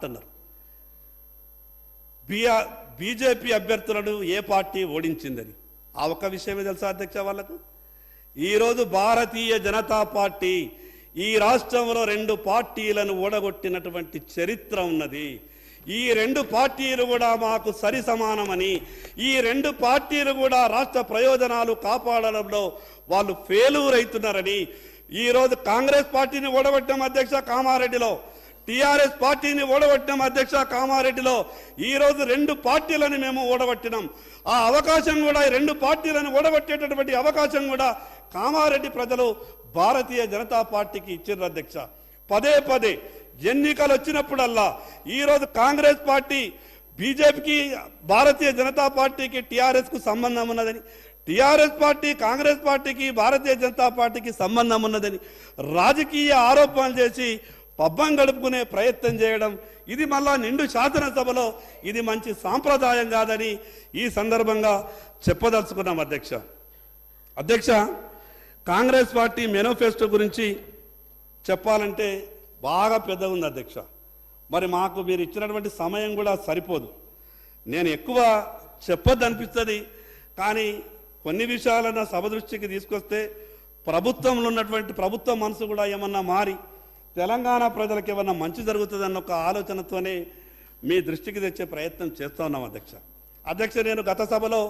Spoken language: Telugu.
అంటున్నారు. బీజేపీ అభ్యర్థులను ఏ పార్టీ ఓడించిందని ఆ ఒక్క విషయమే తెలుసా అధ్యక్ష వాళ్లకు? ఈరోజు భారతీయ జనతా పార్టీ ఈ రాష్ట్రంలో 2 పార్టీలను ఓడగొట్టినటువంటి చరిత్ర ఉన్నది. ఈ 2 పార్టీలు కూడా మాకు సరి సమానమని, ఈ 2 పార్టీలు కూడా రాష్ట్ర ప్రయోజనాలు కాపాడడంలో వాళ్ళు ఫెయిల్యూర్ అవుతున్నారని ఈరోజు కాంగ్రెస్ పార్టీని ఓడగొట్టాం అధ్యక్ష కామారెడ్డిలో, టీఆర్ఎస్ పార్టీని ఓడగొట్టినాం అధ్యక్ష కామారెడ్డిలో. ఈరోజు 2 పార్టీలను మేము ఓడగొట్టినాం. ఆ అవకాశం కూడా ఈ 2 పార్టీలను ఓడగొట్టేటటువంటి అవకాశం కూడా కామారెడ్డి ప్రజలు భారతీయ జనతా పార్టీకి ఇచ్చారు అధ్యక్ష. పదే పదే ఎన్నికలు వచ్చినప్పుడల్లా ఈరోజు కాంగ్రెస్ పార్టీ బీజేపీకి, భారతీయ జనతా పార్టీకి, టీఆర్ఎస్కు సంబంధం ఉన్నదని, టీఆర్ఎస్ పార్టీ కాంగ్రెస్ పార్టీకి, భారతీయ జనతా పార్టీకి సంబంధం ఉన్నదని రాజకీయ ఆరోపణలు చేసి పబ్బం గడుపుకునే ప్రయత్నం చేయడం, ఇది మళ్ళా నిండు శాసనసభలో ఇది మంచి సాంప్రదాయం కాదని ఈ సందర్భంగా చెప్పదలుచుకున్నాం అధ్యక్ష. అధ్యక్ష, కాంగ్రెస్ పార్టీ మేనిఫెస్టో గురించి చెప్పాలంటే బాగా పెద్ద ఉంది అధ్యక్ష. మరి మాకు మీరు ఇచ్చినటువంటి సమయం కూడా సరిపోదు. నేను ఎక్కువ చెప్పొద్దు అనిపిస్తుంది, కానీ కొన్ని విషయాలన్నా సభ దృష్టికి తీసుకొస్తే ప్రభుత్వంలో ఉన్నటువంటి ప్రభుత్వ మనసు కూడా ఏమన్నా మారి తెలంగాణ ప్రజలకు ఏమన్నా మంచి జరుగుతుందన్న ఒక ఆలోచనతోనే మీ దృష్టికి తెచ్చే ప్రయత్నం చేస్తూ ఉన్నాం అధ్యక్ష. నేను గత సభలో